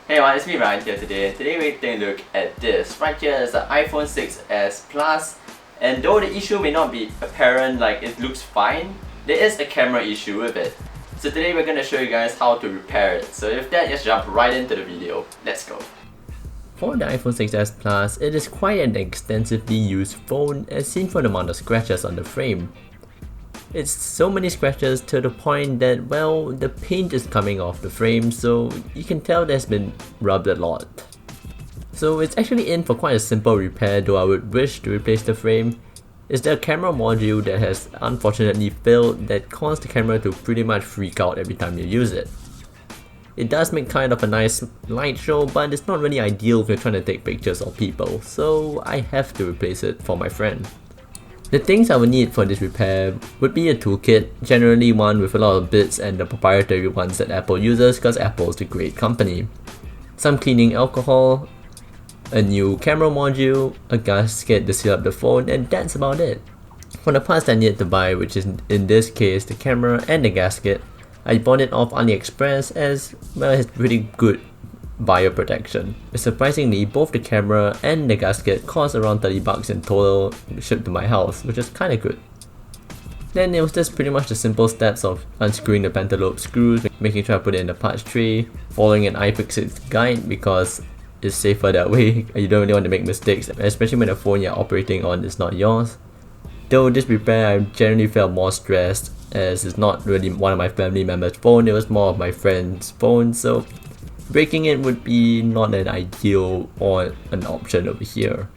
Hey everyone, it's me Ryan here today. Today we're taking a look at this. Right here is the iPhone 6s Plus, and though the issue may not be apparent, like it looks fine, there is a camera issue with it. So today we're going to show you guys how to repair it. So with that, just jump right into the video. Let's go. For the iPhone 6s Plus, it is quite an extensively used phone as seen for the amount of scratches on the frame. It's so many scratches to the point that, well, the paint is coming off the frame, so you can tell there's been rubbed a lot. So it's actually in for quite a simple repair, though I would wish to replace the frame. It's the camera module that has unfortunately failed that caused the camera to pretty much freak out every time you use it. It does make kind of a nice light show, but it's not really ideal if you're trying to take pictures of people, so I have to replace it for my friend. The things I would need for this repair would be a toolkit, generally one with a lot of bits and the proprietary ones that Apple uses because Apple is a great company. Some cleaning alcohol, a new camera module, a gasket to seal up the phone, and that's about it. For the parts I needed to buy, which is in this case the camera and the gasket, I bought it off AliExpress as, well, it has pretty good bioprotection. Surprisingly, both the camera and the gasket cost around 30 bucks in total shipped to my house, which is kinda good. Then it was just pretty much the simple steps of unscrewing the pentalobe screws, making sure I put it in the parts tray, following an iFixit guide because it's safer that way. You don't really want to make mistakes, especially when the phone you're operating on is not yours. Though this repair, I generally felt more stressed as it's not really one of my family members' phone, it was more of my friend's phone, so breaking it would be not an ideal or an option over here.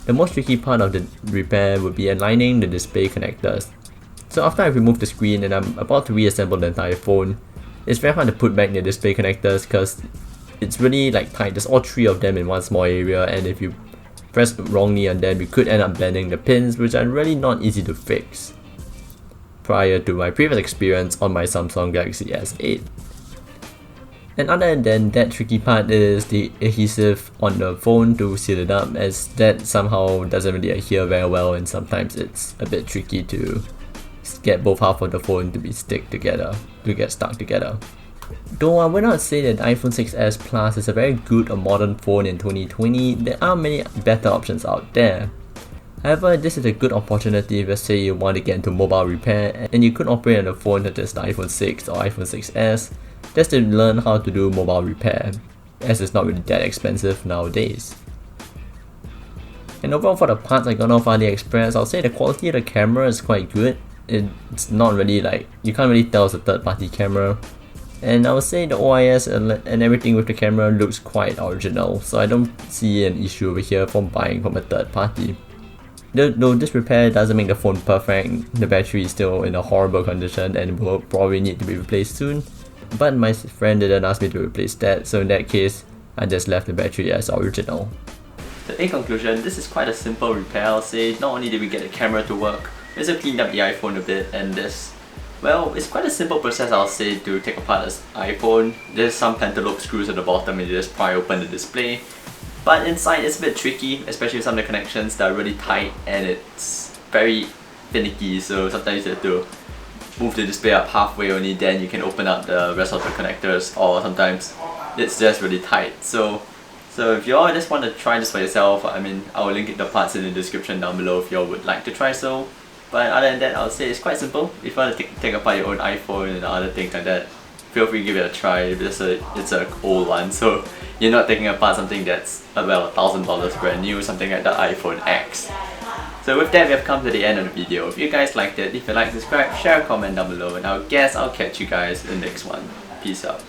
The most tricky part of the repair would be aligning the display connectors. So after I remove the screen and I'm about to reassemble the entire phone, it's very hard to put back the display connectors because it's really like tight. There's all three of them in one small area, and if you press wrongly on them, you could end up bending the pins, which are really not easy to fix prior to my previous experience on my Samsung Galaxy S8. And other than that tricky part is the adhesive on the phone to seal it up, as that somehow doesn't really adhere very well and sometimes it's a bit tricky to get both half of the phone to get stuck together. Though I would not say that the iPhone 6s Plus is a very good or modern phone in 2020, there are many better options out there. However, this is a good opportunity if, let's say, you want to get into mobile repair and you could operate on a phone such as the iPhone 6 or iPhone 6s, just to learn how to do mobile repair, as it's not really that expensive nowadays. And overall, for the parts I got off AliExpress, I'll say the quality of the camera is quite good. It's not really like, you can't really tell it's a third party camera. And I would say the OIS and everything with the camera looks quite original, so I don't see an issue over here from buying from a third party. Though this repair doesn't make the phone perfect, the battery is still in a horrible condition and will probably need to be replaced soon. But my friend didn't ask me to replace that, so in that case, I just left the battery as original. So in conclusion, this is quite a simple repair, I'll say. Not only did we get the camera to work, we also cleaned up the iPhone a bit, and this, well, it's quite a simple process, I'll say, to take apart this iPhone. There's some pentalobe screws at the bottom and you just pry open the display. But inside it's a bit tricky, especially with some of the connections that are really tight and it's very finicky, so sometimes you have to move the display up halfway only, then you can open up the rest of the connectors, or sometimes it's just really tight. So if you all just want to try this for yourself, I mean, I will link the parts in the description down below if you all would like to try so. But other than that, I would say it's quite simple. If you want to take apart your own iPhone and other things like that, feel free to give it a try. It's an old one, so you're not taking apart something that's about $1,000 brand new, something like the iPhone X. So with that, we have come to the end of the video. If you guys liked it, leave a like, subscribe, share, comment down below, and I'll catch you guys in the next one. Peace out.